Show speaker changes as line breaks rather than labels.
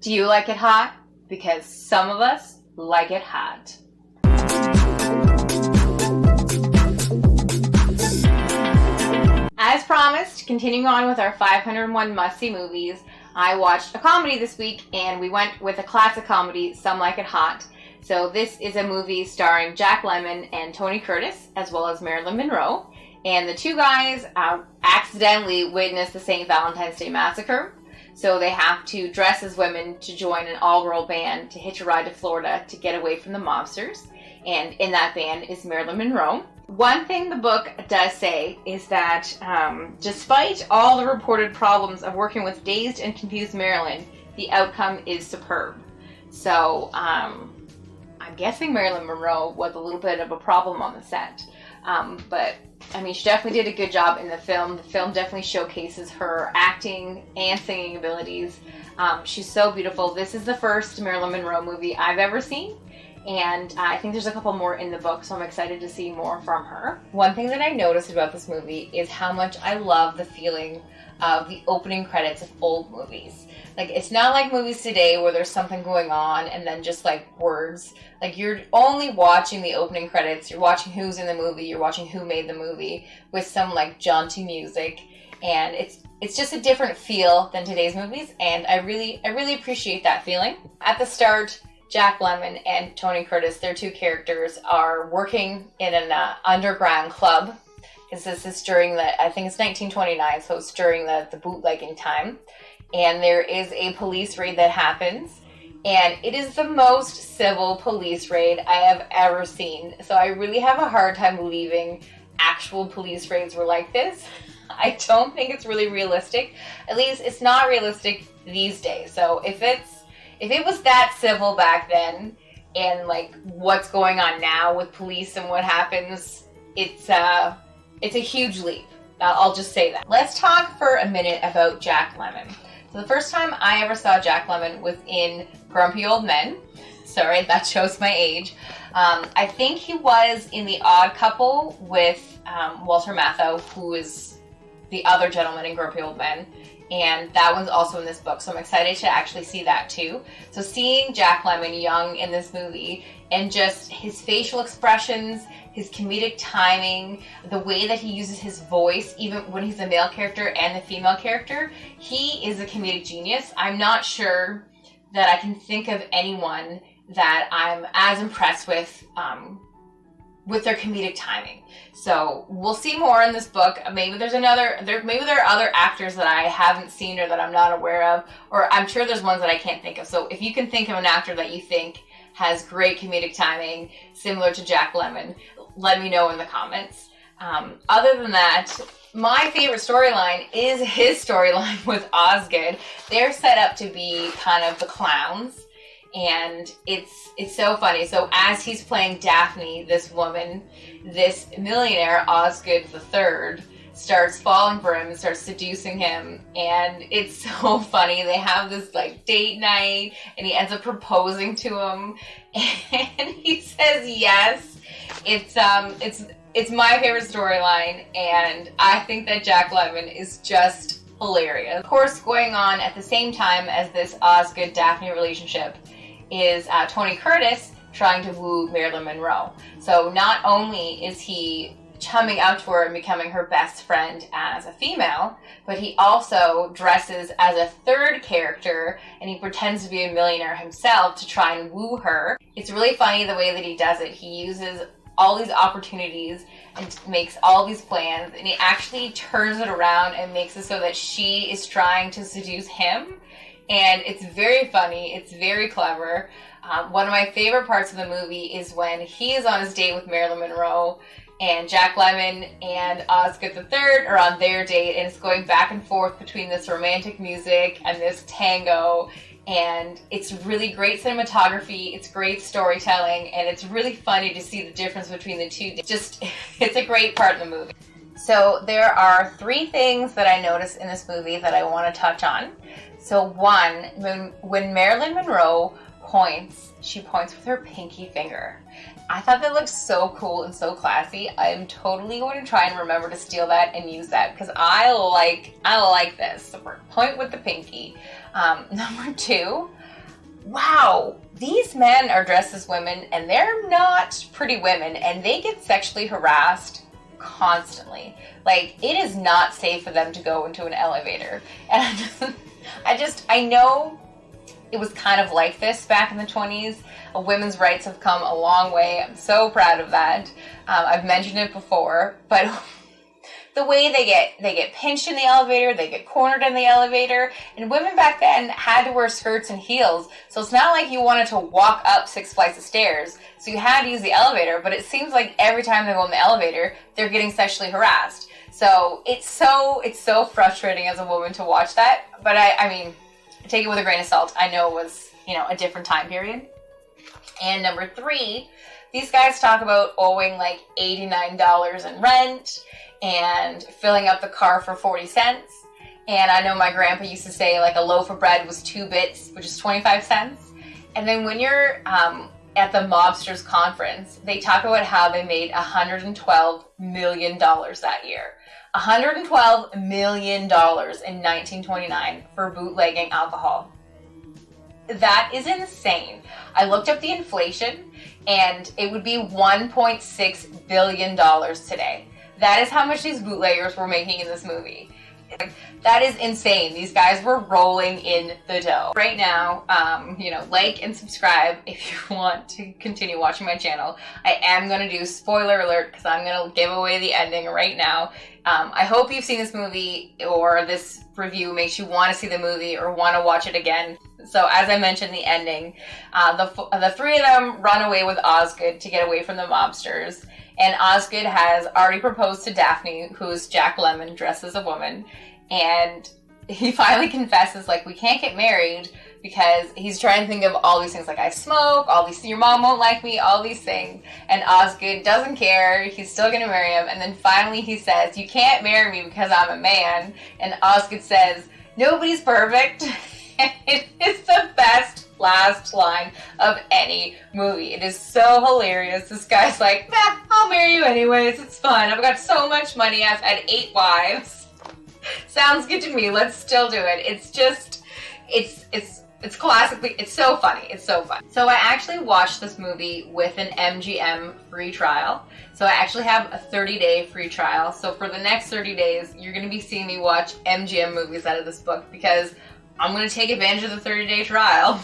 Do you like it hot? Because some of us like it hot. As promised, continuing on with our 501 must-see movies, I watched a comedy this week, and we went with a classic comedy, Some Like It Hot. So this is a movie starring Jack Lemmon and Tony Curtis, as well as Marilyn Monroe. And the two guys accidentally witness the St. Valentine's Day Massacre. So they have to dress as women to join an all-girl band to hitch a ride to Florida to get away from the mobsters. And in that band is Marilyn Monroe. One thing the book does say is that despite all the reported problems of working with dazed and confused Marilyn, the outcome is superb. So I'm guessing Marilyn Monroe was a little bit of a problem on the set. But I mean, she definitely did a good job in the film. The film definitely showcases her acting and singing abilities. She's so beautiful. This is the first Marilyn Monroe movie I've ever seen. And I think there's a couple more in the book, so I'm excited to see more from her. One thing that I noticed about this movie is how much I love the feeling of the opening credits of old movies. Like, it's not like movies today where there's something going on and then just like words. Like, you're only watching the opening credits, you're watching who's in the movie, you're watching who made the movie with some like jaunty music. And it's just a different feel than today's movies, and I really appreciate that feeling. At the start, Jack Lemmon and Tony Curtis, their two characters, are working in an underground club. Because this is during I think it's 1929, so it's during the bootlegging time. And there is a police raid that happens. And it is the most civil police raid I have ever seen. So I really have a hard time believing actual police raids were like this. I don't think it's really realistic. At least it's not realistic these days. So if it was that civil back then, and like what's going on now with police and what happens, it's a huge leap. I'll just say that. Let's talk for a minute about Jack Lemmon. So the first time I ever saw Jack Lemmon was in Grumpy Old Men. Sorry, that shows my age. I think he was in The Odd Couple with Walter Matthau, who is the other gentleman in Grumpy Old Men. And that one's also in this book, so I'm excited to actually see that too. So seeing Jack Lemmon young in this movie, and just his facial expressions, his comedic timing, the way that he uses his voice, even when he's a male character and the female character, he is a comedic genius. I'm not sure that I can think of anyone that I'm as impressed with their comedic timing. So we'll see more in this book. Maybe there are other actors that I haven't seen or that I'm not aware of, or I'm sure there's ones that I can't think of. So if you can think of an actor that you think has great comedic timing, similar to Jack Lemmon, let me know in the comments. Other than that, my favorite storyline is his storyline with Osgood. They're set up to be kind of the clowns. And it's so funny. So as he's playing Daphne, this woman, this millionaire, Osgood III, starts falling for him and starts seducing him. And it's so funny. They have this like date night, and he ends up proposing to him. And he says yes. It's my favorite storyline, and I think that Jack Lemmon is just hilarious. Of course, going on at the same time as this Osgood-Daphne relationship is Tony Curtis trying to woo Marilyn Monroe. So not only is he chumming out to her and becoming her best friend as a female, but he also dresses as a third character, and he pretends to be a millionaire himself to try and woo her. It's really funny the way that he does it. He uses all these opportunities and makes all these plans, and he actually turns it around and makes it so that she is trying to seduce him. And it's very funny, it's very clever. One of my favorite parts of the movie is when he is on his date with Marilyn Monroe, and Jack Lemmon and Osgood III are on their date, and it's going back and forth between this romantic music and this tango. And it's really great cinematography, it's great storytelling, and it's really funny to see the difference between the two. It's a great part of the movie. So there are 3 things that I noticed in this movie that I want to touch on. So one, when Marilyn Monroe points, she points with her pinky finger. I thought that looked so cool and so classy. I'm totally going to try and remember to steal that and use that, because I like this. So point with the pinky. Number 2, wow, these men are dressed as women and they're not pretty women and they get sexually harassed constantly. Like, it is not safe for them to go into an elevator. And I know it was kind of like this back in the 20s. Women's rights have come a long way. I'm so proud of that. I've mentioned it before, but the way they get pinched in the elevator, they get cornered in the elevator, and women back then had to wear skirts and heels, so it's not like you wanted to walk up 6 flights of stairs, so you had to use the elevator, but it seems like every time they go in the elevator, they're getting sexually harassed. So it's so frustrating as a woman to watch that, but I mean, take it with a grain of salt. I know it was, a different time period. And number 3, these guys talk about owing like $89 in rent and filling up the car for 40 cents. And I know my grandpa used to say like a loaf of bread was 2 bits, which is 25 cents. And then when you're at the mobsters conference, they talk about how they made $112 million that year. $112 million in 1929 for bootlegging alcohol. That is insane. I looked up the inflation and it would be $1.6 billion today. That is how much these bootleggers were making in this movie. That is insane. These guys were rolling in the dough. Right now, like and subscribe if you want to continue watching my channel. I am going to do spoiler alert because I'm going to give away the ending right now. I hope you've seen this movie or this review makes you want to see the movie or want to watch it again. So as I mentioned, the ending, the 3 of them run away with Osgood to get away from the mobsters. And Osgood has already proposed to Daphne, who's Jack Lemmon dressed as a woman. And he finally confesses, like, we can't get married because he's trying to think of all these things. Like, I smoke, all these, your mom won't like me, all these things. And Osgood doesn't care. He's still going to marry him. And then finally he says, you can't marry me because I'm a man. And Osgood says, nobody's perfect. It is the best last line of any movie. It is so hilarious. This guy's like, I'll marry you anyways. It's fun. I've got so much money. I've had 8 wives. Sounds good to me. Let's still do it. It's just, it's classically, it's so funny. It's so fun. So I actually watched this movie with an MGM free trial. So I actually have a 30-day free trial. So for the next 30 days, you're going to be seeing me watch MGM movies out of this book because I'm going to take advantage of the 30-day trial.